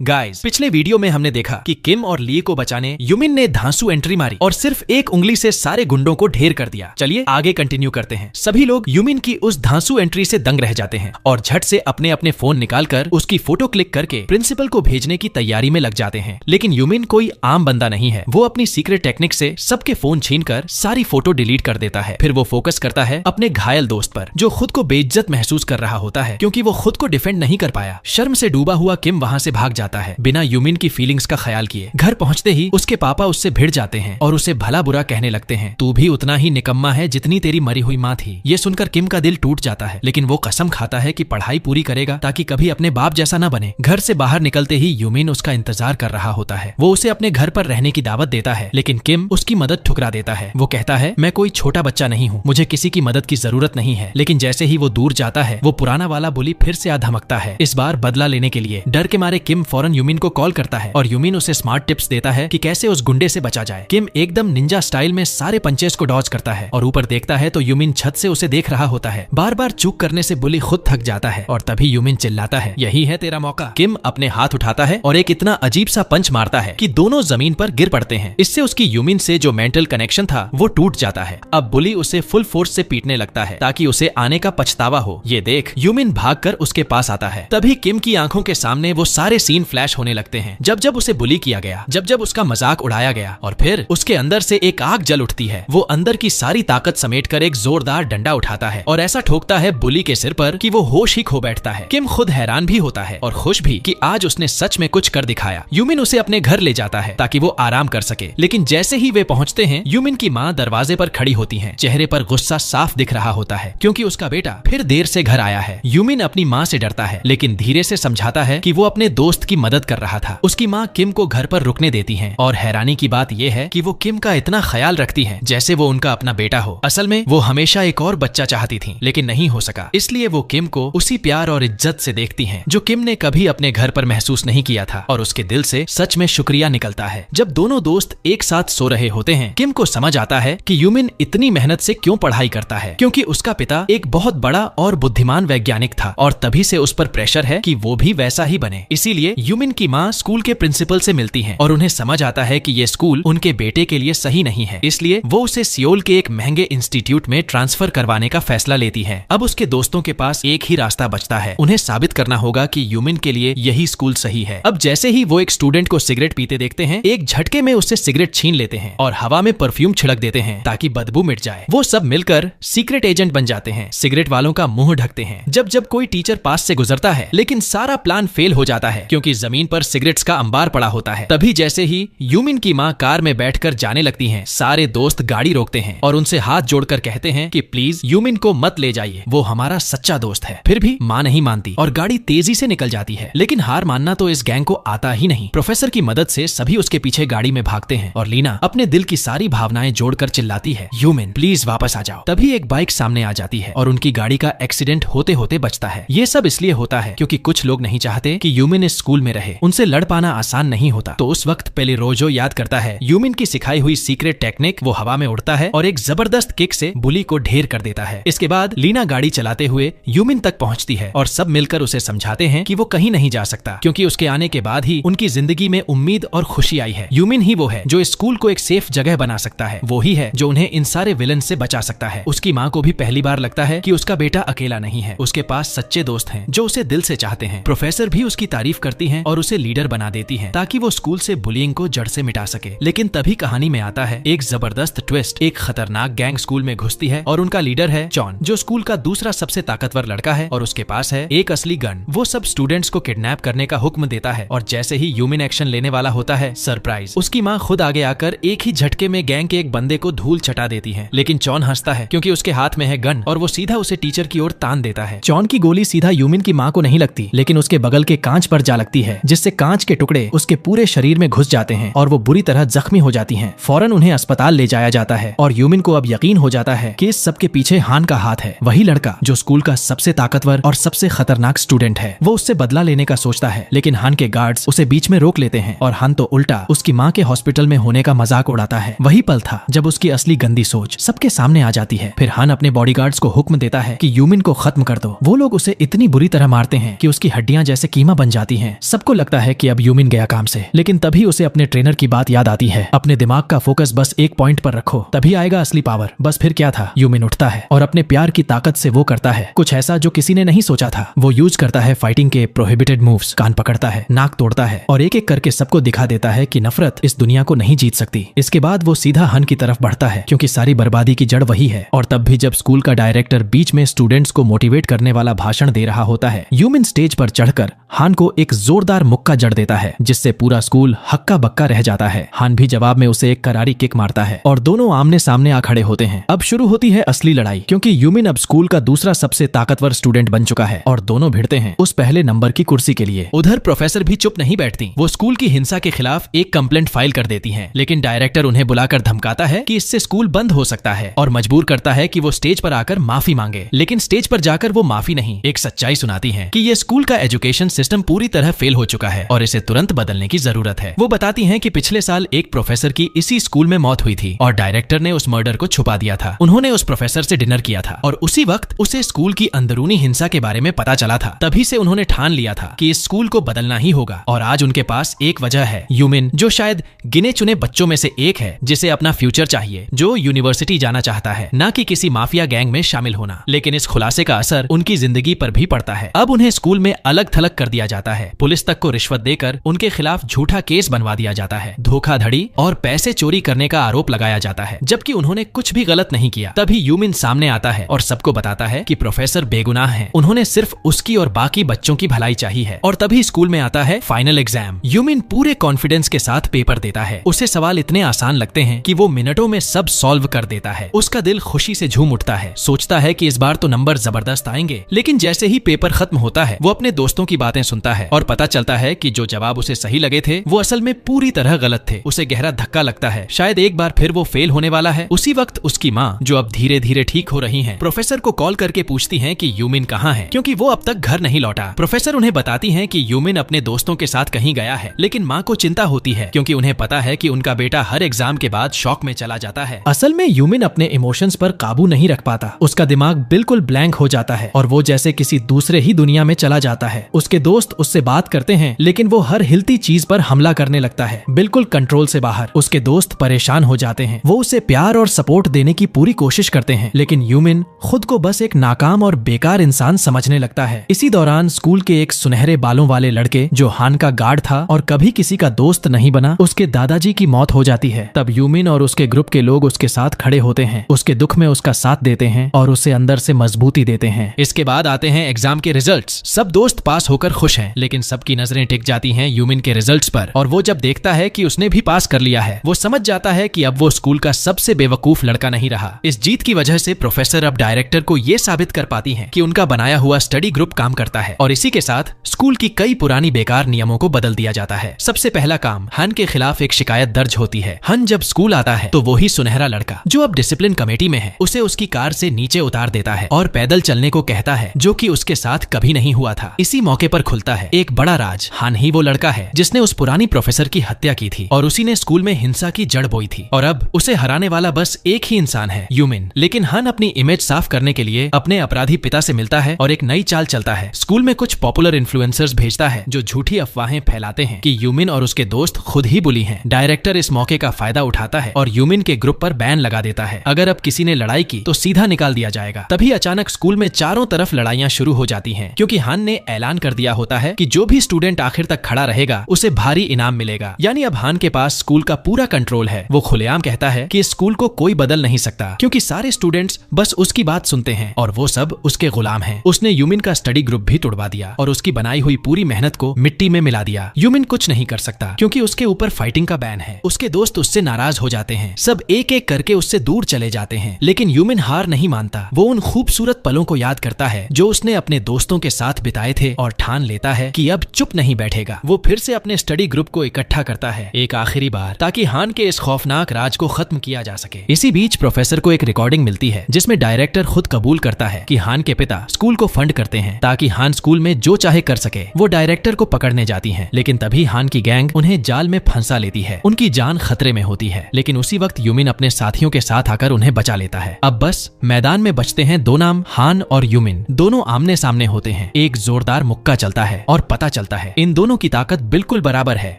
Guys, पिछले video में हमने देखा कि किम और ली को बचाने यूमिन ने धांसू एंट्री मारी और सिर्फ एक उंगली से सारे गुंडों को ढेर कर दिया। चलिए आगे कंटिन्यू करते हैं। सभी लोग यूमिन की उस धांसू एंट्री से दंग रह जाते हैं और झट से अपने अपने फोन निकालकर उसकी फोटो क्लिक करके प्रिंसिपल को भेजने की तैयारी में लग जाते हैं। लेकिन यूमिन कोई आम बंदा नहीं है। वो अपनी सीक्रेट टेक्निक से सबके फोन छीनकर सारी फोटो डिलीट कर देता है। फिर वो फोकस करता है अपने घायल दोस्त पर, जो खुद को बेइज्जत महसूस कर रहा होता है क्योंकि वो खुद को डिफेंड नहीं कर पाया। शर्म से डूबा हुआ किम वहाँ से भाग जाता है बिना यूमिन की फीलिंग्स का ख्याल किए। घर पहुंचते ही उसके पापा उससे भिड़ जाते हैं और उसे भला बुरा कहने लगते हैं। तू भी उतना ही निकम्मा है जितनी तेरी मरी हुई माँ थी। ये सुनकर किम का दिल टूट जाता है, लेकिन वो कसम खाता है कि पढ़ाई पूरी करेगा ताकि कभी अपने बाप जैसा न बने। घर से बाहर निकलते ही यूमिन उसका इंतजार कर रहा होता है। वो उसे अपने घर पर रहने की दावत देता है, लेकिन किम उसकी मदद ठुकरा देता है। वो कहता है, मैं कोई छोटा बच्चा नहीं हूँ, मुझे किसी की मदद की जरूरत नहीं है। लेकिन जैसे ही वो दूर जाता है, वो पुराना वाला बुली फिर से आ धमकता है। इस बार बदला लेने के लिए डर के मारे किम फौरन यूमिन को कॉल करता है और यूमिन उसे स्मार्ट टिप्स देता है कि कैसे उस गुंडे से बचा जाए। किम एकदम निंजा स्टाइल में सारे पंचेस को डॉज करता है और ऊपर देखता है तो यूमिन छत से उसे देख रहा होता है। बार बार चूक करने से बुली खुद थक जाता है और तभी यूमिन चिल्लाता है, यही है तेरा मौका। किम अपने हाथ उठाता है और एक इतना अजीब सा पंच मारता है कि दोनों जमीन पर गिर पड़ते हैं। इससे उसकी यूमिन से जो मेंटल कनेक्शन था वो टूट जाता है। अब बुली उसे फुल फोर्स से पीटने लगता है ताकि उसे आने का पछतावा हो। ये देख यूमिन भागकर उसके पास आता है। तभी किम की आंखों के सामने वो सारे सीन फ्लैश होने लगते हैं, जब जब उसे बुली किया गया, जब जब उसका मजाक उड़ाया गया और फिर उसके अंदर से एक आग जल उठती है। वो अंदर की सारी ताकत समेटकर एक जोरदार डंडा उठाता है और ऐसा ठोकता है बुली के सिर पर कि वो होश ही खो बैठता है। किम खुद हैरान भी होता है और खुश भी कि आज उसने सच में कुछ कर दिखाया। यूमिन उसे अपने घर ले जाता है ताकि वो आराम कर सके, लेकिन जैसे ही वे पहुंचते हैं, यूमिन की माँ दरवाजे पर खड़ी होती है। चेहरे पर गुस्सा साफ दिख रहा होता है क्योंकि उसका बेटा फिर देर से घर आया है। यूमिन अपनी माँ से डरता है, लेकिन धीरे से समझाता है कि वो अपने दोस्त की मदद कर रहा था। उसकी माँ किम को घर पर रुकने देती है और हैरानी की बात यह है कि वो किम का इतना ख्याल रखती है जैसे वो उनका अपना बेटा हो। असल में वो हमेशा एक और बच्चा चाहती थी, लेकिन नहीं हो सका। इसलिए वो किम को उसी प्यार और इज्जत से देखती हैं जो किम ने कभी अपने घर पर महसूस नहीं किया था और उसके दिल से सच में शुक्रिया निकलता है। जब दोनों दोस्त एक साथ सो रहे होते हैं, किम को समझ आता है कि यूमिन इतनी मेहनत से क्यों पढ़ाई करता है, क्योंकि उसका पिता एक बहुत बड़ा और बुद्धिमान वैज्ञानिक था और तभी से उस पर प्रेशर है कि वो भी वैसा ही बने। इसीलिए यूमिन की माँ स्कूल के प्रिंसिपल से मिलती है और उन्हें समझ आता है कि ये स्कूल उनके बेटे के लिए सही नहीं है। इसलिए वो उसे सियोल के एक महंगे इंस्टीट्यूट में ट्रांसफर करवाने का फैसला लेती है। अब उसके दोस्तों के पास एक ही रास्ता बचता है, उन्हें साबित करना होगा कि यूमिन के लिए यही स्कूल सही है। अब जैसे ही वो एक स्टूडेंट को सिगरेट पीते देखते हैं, एक झटके में उससे सिगरेट छीन लेते हैं और हवा में परफ्यूम छिड़क देते हैं ताकि बदबू मिट जाए। वो सब मिलकर सीक्रेट एजेंट बन जाते हैं, सिगरेट वालों का मुंह ढकते हैं। जब जब कोई टीचर पास से गुजरता है, लेकिन सारा प्लान फेल हो जाता है क्योंकि जमीन पर सिगरेट्स का अंबार पड़ा होता है। तभी जैसे ही यूमिन की माँ कार में बैठकर जाने लगती हैं, सारे दोस्त गाड़ी रोकते हैं और उनसे हाथ जोड़कर कहते हैं कि प्लीज यूमिन को मत ले जाइए, वो हमारा सच्चा दोस्त है। फिर भी माँ नहीं मानती और गाड़ी तेजी से निकल जाती है, लेकिन हार मानना तो इस गैंग को आता ही नहीं। प्रोफेसर की मदद से सभी उसके पीछे गाड़ी में भागते हैं और लीना अपने दिल की सारी भावनाएं जोड़कर चिल्लाती है, यूमिन प्लीज वापस आ जाओ। तभी एक बाइक सामने आ जाती है और उनकी गाड़ी का एक्सीडेंट होते होते बचता है। ये सब इसलिए होता है क्योंकि कुछ लोग नहीं चाहते कि यूमिन इस स्कूल में रहे। उनसे लड़ पाना आसान नहीं होता। तो उस वक्त पेलिरोजो याद करता है यूमिन की सिखाई हुई सीक्रेट टेक्निक। वो हवा में उड़ता है और एक जबरदस्त किक से बुली को ढेर कर देता है। इसके बाद लीना गाड़ी चलाते हुए यूमिन तक पहुंचती है और सब मिलकर उसे समझाते हैं कि वो कहीं नहीं जा सकता क्योंकि उसके आने के बाद ही उनकी जिंदगी में उम्मीद और खुशी आई है। यूमिन ही वो है जो इस स्कूल को एक सेफ जगह बना सकता है। वो ही है जो उन्हें इन सारे विलन से बचा सकता है। उसकी माँ को भी पहली बार लगता है कि उसका बेटा अकेला नहीं है, उसके पास सच्चे दोस्त हैं जो उसे दिल से चाहते हैं। प्रोफेसर भी उसकी तारीफ करती हैं और उसे लीडर बना देती हैं ताकि वो स्कूल से बुलिंग को जड़ से मिटा सके। लेकिन तभी कहानी में आता है एक जबरदस्त ट्विस्ट। एक खतरनाक गैंग स्कूल में घुसती है और उनका लीडर है चॉन, जो स्कूल का दूसरा सबसे ताकतवर लड़का है और उसके पास है एक असली गन। वो सब स्टूडेंट्स को किडनैप करने का हुक्म देता है और जैसे ही यूमिन एक्शन लेने वाला होता है, सरप्राइज, उसकी माँ खुद आगे आकर एक ही झटके में गैंग के एक बंदे को धूल चटा देती है। लेकिन चॉन हंसता है क्योंकि उसके हाथ में है गन और वो सीधा उसे टीचर की ओर तान देता है। चॉन की गोली सीधा यूमिन की माँ को नहीं लगती, लेकिन उसके बगल के कांच पर जा लगती है, जिससे कांच के टुकड़े उसके पूरे शरीर में घुस जाते हैं और वो बुरी तरह जख्मी हो जाती हैं। फौरन उन्हें अस्पताल ले जाया जाता है और यूमिन को अब यकीन हो जाता है कि इस सब के पीछे हान का हाथ है, वही लड़का जो स्कूल का सबसे ताकतवर और सबसे खतरनाक स्टूडेंट है। वो उससे बदला लेने का सोचता है, लेकिन हान के गार्ड्स उसे बीच में रोक लेते हैं और हान तो उल्टा उसकी माँ के हॉस्पिटल में होने का मजाक उड़ाता है। वही पल था जब उसकी असली गंदी सोच सबके सामने आ जाती है। फिर हान अपने बॉडीगार्ड्स को हुक्म देता है कि यूमिन को खत्म कर दो। वो लोग उसे इतनी बुरी तरह मारते हैं कि उसकी हड्डियां जैसे कीमा बन जाती हैं, सबको लगता है कि अब यूमिन गया काम से, लेकिन तभी उसे अपने ट्रेनर की बात याद आती है। अपने दिमाग का फोकस बस एक पॉइंट पर रखो, तभी आएगा असली पावर। बस फिर क्या था, यूमिन उठता है और अपने प्यार की ताकत से वो करता है कुछ ऐसा जो किसी ने नहीं सोचा था। वो यूज करता है फाइटिंग के प्रोहिबिटेड मूव्स, कान पकड़ता है, नाक तोड़ता है और एक एक करके सबको दिखा देता है कि नफरत इस दुनिया को नहीं जीत सकती। इसके बाद वो सीधा हन की तरफ बढ़ता है, क्योंकि सारी बर्बादी की जड़ वही है। और तब भी जब स्कूल का डायरेक्टर बीच में स्टूडेंट्स को मोटिवेट करने वाला भाषण दे रहा होता है, यूमिन स्टेज पर चढ़कर हान को एक जोरदार मुक्का जड़ देता है, जिससे पूरा स्कूल हक्का बक्का रह जाता है। हान भी जवाब में उसे एक करारी किक मारता है और दोनों आमने सामने आ खड़े होते हैं। अब शुरू होती है असली लड़ाई, क्योंकि यूमिन अब स्कूल का दूसरा सबसे ताकतवर स्टूडेंट बन चुका है और दोनों भिड़ते हैं उस पहले नंबर की कुर्सी के लिए। उधर प्रोफेसर भी चुप नहीं बैठती। वो स्कूल की हिंसा के खिलाफ एक कंप्लेंट फाइल कर देती हैं, लेकिन डायरेक्टर उन्हें बुलाकर धमकाता है कि इससे स्कूल बंद हो सकता है और मजबूर करता है कि वो स्टेज पर आकर माफी मांगे। लेकिन स्टेज पर जाकर वो माफी नहीं, एक सच्चाई सुनाती है कि ये स्कूल का एजुकेशन सिस्टम पूरी तरह फेल हो चुका है और इसे तुरंत बदलने की जरूरत है। वो बताती हैं कि पिछले साल एक प्रोफेसर की इसी स्कूल में मौत हुई थी और डायरेक्टर ने उस मर्डर को छुपा दिया था। उन्होंने उस प्रोफेसर से डिनर किया था और उसी वक्त उसे स्कूल की अंदरूनी हिंसा के बारे में पता चला था। तभी से उन्होंने ठान लिया था कि इस स्कूल को बदलना ही होगा। और आज उनके पास एक वजह है, यूमिन, जो शायद गिने चुने बच्चों में से एक है जिसे अपना फ्यूचर चाहिए, जो यूनिवर्सिटी जाना चाहता है, न कि किसी माफिया गैंग में शामिल होना। लेकिन इस खुलासे का असर उनकी जिंदगी पर भी पड़ता है। अब उन्हें स्कूल में अलग थलग कर दिया जाता है, पुलिस तक को रिश्वत देकर उनके खिलाफ झूठा केस बनवा दिया जाता है, धोखाधड़ी और पैसे चोरी करने का आरोप लगाया जाता है, जबकि उन्होंने कुछ भी गलत नहीं किया। तभी यूमिन सामने आता है और सबको बताता है कि प्रोफेसर बेगुनाह है, उन्होंने सिर्फ उसकी और बाकी बच्चों की भलाई चाहिए है। और तभी स्कूल में आता है फाइनल एग्जाम। यूमिन पूरे कॉन्फिडेंस के साथ पेपर देता है। उसे सवाल इतने आसान लगते हैं कि वो मिनटों में सब सॉल्व कर देता है। उसका दिल खुशी से झूम उठता है, सोचता है कि इस बार तो नंबर जबरदस्त आएंगे। लेकिन जैसे ही पेपर खत्म होता है, वो अपने दोस्तों की बातें सुनता है और पता चलता है कि जो जवाब उसे सही लगे थे वो असल में पूरी तरह गलत थे। उसे गहरा धक्का लगता है, शायद एक बार फिर वो फेल होने वाला है। उसी वक्त उसकी माँ, जो अब धीरे धीरे ठीक हो रही हैं, प्रोफेसर को कॉल करके पूछती हैं कि यूमिन कहाँ है, क्योंकि वो अब तक घर नहीं लौटा। प्रोफेसर उन्हें बताती हैं कि यूमिन अपने दोस्तों के साथ कहीं गया है, लेकिन माँ को चिंता होती है क्योंकि उन्हें पता है कि उनका बेटा हर एग्जाम के बाद शॉक में चला जाता है। असल में यूमिन अपने इमोशंस पर काबू नहीं रख पाता। उसका दिमाग बिल्कुल ब्लैंक हो जाता है और वो जैसे किसी दूसरे ही दुनिया में चला जाता है। उसके दोस्त उससे बात करते हैं, लेकिन वो हर हिलती चीज पर हमला करने लगता है, बिल्कुल कंट्रोल से बाहर। उसके दोस्त परेशान हो जाते हैं। वो उसे प्यार और सपोर्ट देने की पूरी कोशिश करते हैं, लेकिन यूमिन खुद को बस एक नाकाम और बेकार इंसान समझने लगता है। इसी दौरान स्कूल के एक सुनहरे बालों वाले लड़के, जो हान का गार्ड था और कभी किसी का दोस्त नहीं बना, उसके दादाजी की मौत हो जाती है। तब यूमिन और उसके ग्रुप के लोग उसके साथ खड़े होते हैं, उसके दुख में उसका साथ देते हैं और उसे अंदर से मजबूती देते हैं। इसके बाद आते हैं एग्जाम के रिजल्ट्स। सब दोस्त पास होकर खुश हैं, लेकिन सबकी नजरें टिक जाती हैं यूमिन के रिजल्ट्स पर। और वो जब देखता है कि उसने भी पास कर लिया है, वो समझ जाता है कि अब वो स्कूल का सबसे बेवकूफ लड़का नहीं रहा। इस जीत की वजह से प्रोफेसर अब डायरेक्टर को ये साबित कर पाती हैं कि उनका बनाया हुआ स्टडी ग्रुप काम करता है। और इसी के साथ स्कूल की कई पुरानी बेकार नियमों को बदल दिया जाता है। सबसे पहला काम, हन के खिलाफ एक शिकायत दर्ज होती है। हन जब स्कूल आता है तो वही सुनहरा लड़का, जो अब डिसिप्लिन कमेटी में है, उसे उसकी कार से नीचे उतार देता है और पैदल चलने को कहता है, जो कि उसके साथ कभी नहीं हुआ था। इसी मौके पर खुलता है एक बड़ा राज। हन ही वो लड़का है जिसने उस पुरानी प्रोफेसर की हत्या की थी और उसी ने स्कूल में हिंसा की जड़ बोई थी। और अब उसे हराने वाला बस एक ही इंसान है, यूमिन। लेकिन हन अपनी इमेज साफ करने के लिए अपने अपराधी पिता से मिलता है और एक नई चाल चलता है। स्कूल में कुछ पॉपुलर इन्फ्लुएंसर्स भेजता है जो झूठी अफवाहें फैलाते हैं कि यूमिन और उसके दोस्त खुद ही बुली हैं। डायरेक्टर इस मौके का फायदा उठाता है और यूमिन के ग्रुप पर बैन लगा देता है। अगर अब किसी ने लड़ाई की तो सीधा निकाल दिया जाएगा। तभी अचानक स्कूल में चारों तरफ लड़ाइयां शुरू हो जाती हैं, क्योंकि हन ने ऐलान कर दिया होता है कि जो भी स्टूडेंट आखिर तक खड़ा रहेगा उसे भारी इनाम मिलेगा। यानी अब हन के पास स्कूल का पूरा कंट्रोल है। वो खुलेआम कहता है कि इस स्कूल को कोई बदल नहीं सकता, क्योंकि सारे स्टूडेंट्स बस उसकी बात सुनते हैं और वो सब उसके गुलाम हैं। उसने यूमिन का स्टडी ग्रुप भी तोड़वा दिया और उसकी बनाई हुई पूरी मेहनत को मिट्टी में मिला दिया। यूमिन कुछ नहीं कर सकता, क्योंकि उसके ऊपर फाइटिंग का बैन है। उसके दोस्त उससे नाराज हो जाते हैं, सब एक एक करके उससे दूर चले जाते हैं। लेकिन यूमिन हार नहीं मानता। वो उन खूबसूरत पलों को याद करता है जो उसने अपने दोस्तों के साथ बिताए थे और ठान लेता है कि अब चुप नहीं बैठेगा। वो फिर से अपने स्टडी ग्रुप को इकट्ठा करता है एक आखिरी बार, ताकि हान के इस खौफनाक राज को खत्म किया जा सके। इसी बीच प्रोफेसर को एक रिकॉर्डिंग मिलती है जिसमें डायरेक्टर खुद कबूल करता है कि हान के पिता स्कूल को फंड करते हैं ताकि हान स्कूल में जो चाहे कर सके। वो डायरेक्टर को पकड़ने जाती हैं, लेकिन तभी हान की गैंग उन्हें जाल में फंसा लेती है। उनकी जान खतरे में होती है, लेकिन उसी वक्त यूमिन अपने साथियों के साथ आकर उन्हें बचा लेता है। अब बस मैदान में बचते हैं दो नाम, हान और यूमिन। दोनों आमने सामने होते हैं। एक जोरदार मुक्का चलता है और पता चलता है इन दोनों की ताकत बिल्कुल बराबर है।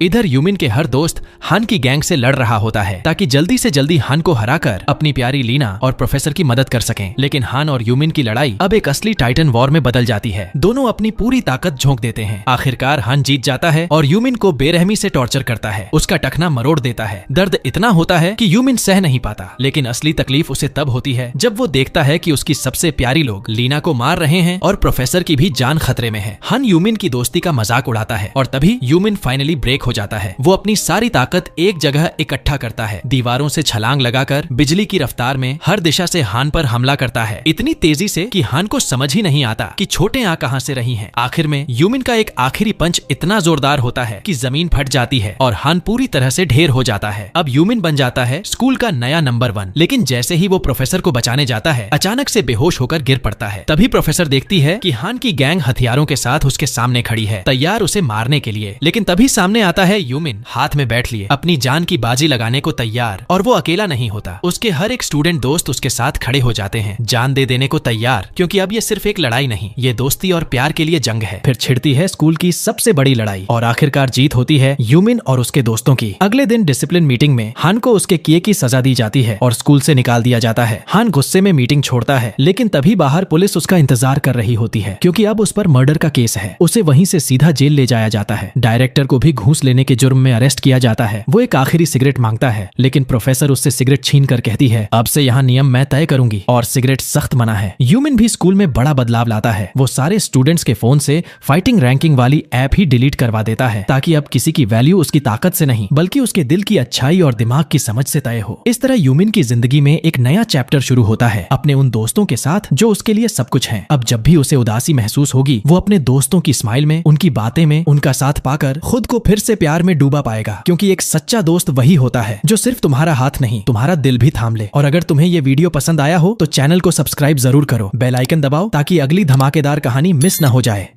इधर यूमिन के हर दोस्त हान की गैंग से लड़ रहा होता है ताकि जल्दी से जल्दी हान को हराकर अपनी प्यारी लीना और प्रोफेसर की मदद कर सकें। लेकिन हान और यूमिन की लड़ाई अब एक असली टाइटन वॉर में बदल जाती है। दोनों अपनी पूरी ताकत झोंक देते हैं। आखिरकार हान जीत जाता है और यूमिन को बेरहमी से टॉर्चर करता है, उसका टखना मरोड़ देता है। दर्द इतना होता है कि यूमिन सह नहीं पाता, लेकिन असली तकलीफ उसे तब होती है जब वो देखता है कि उसकी सबसे प्यारी लोग लीना को मार रहे हैं और प्रोफेसर की भी जान खतरे में है। हान यूमिन की दोस्ती का मजाक उड़ाता है और तभी यूमिन फाइनली ब्रेक हो जाता है। वो अपनी सारी ताकत एक जगह इकट्ठा करता है, दीवारों से छलांग लगाकर बिजली की रफ्तार में हर दिशा से हान पर हमला करता है, इतनी तेजी से कि हान को समझ ही नहीं आता कि छोटे आ कहां से रही हैं। आखिर में यूमिन का एक आखिरी पंच इतना जोरदार होता है कि जमीन फट जाती है और हान पूरी तरह से ढेर हो जाता है। अब यूमिन बन जाता है स्कूल का नया नंबर 1। लेकिन जैसे ही वो प्रोफेसर को बचाने जाता है, अचानक से बेहोश होकर गिर पड़ता है। तभी प्रोफेसर देखती है कि हान की गैंग हथियारों के साथ उसके सामने खड़ी है, तैयार उसे मारने के लिए। लेकिन तभी सामने आता है यूमिन, हाथ में बैट लिए, अपनी जान की बाजी लगाने को तैयार। और वो अकेला नहीं होता, उसके हर एक स्टूडेंट दोस्त उसके साथ खड़े हो जाते हैं, जान दे देने को तैयार, क्योंकि अब ये सिर्फ एक लड़ाई नहीं, ये दोस्ती और प्यार के लिए जंग है। फिर छिड़ती है स्कूल की सबसे बड़ी लड़ाई और आखिरकार जीत होती है यूमिन और उसके दोस्तों की। अगले दिन डिसिप्लिन मीटिंग में हान को उसके किए की सजा दी जाती है और स्कूल से निकाल दिया जाता है। हान गुस्से में मीटिंग छोड़ता है, लेकिन तभी बाहर पुलिस उसका इंतजार कर रही होती है, क्योंकि अब उस पर मर्डर का केस है। उसे वहीं से सीधा जेल ले जाया जाता है। डायरेक्टर को भी घूस लेने के जुर्म में अरेस्ट किया जाता है। वो एक आखिरी सिगरेट मांगता है, लेकिन प्रोफेसर उससे सिगरेट छीन कर कहती है, अब से यहाँ नियम मैं तय करूंगी और सिगरेट सख्त मना है। यूमिन भी स्कूल में बड़ा बदलाव लाता है। वो सारे स्टूडेंट्स के फोन से फाइटिंग रैंकिंग वाली ऐप ही डिलीट करवा देता है, ताकि अब किसी की वैल्यू उसकी ताकत से नहीं बल्कि उसके दिल की अच्छाई और दिमाग की समझ से तय हो। इस तरह यूमिन की जिंदगी में एक नया चैप्टर शुरू होता है, अपने उन दोस्तों के साथ जो उसके लिए सब कुछ हैं। अब जब भी उसे उदासी महसूस होगी, वो अपने दोस्तों की स्माइल में, उनकी बातें में, उनका साथ पाकर खुद को फिर से प्यार में डूबा पाएगा, क्योंकि एक सच्चा दोस्त वही होता है जो सिर्फ तुम्हारा हाथ नहीं, तुम्हारा दिल भी थाम ले। और अगर तुम्हें ये वीडियो पसंद आया हो तो चैनल को सब्सक्राइब जरूर करो, बेल आइकन दबाओ ताकि अगली धमाकेदार कहानी मिस न हो जाए।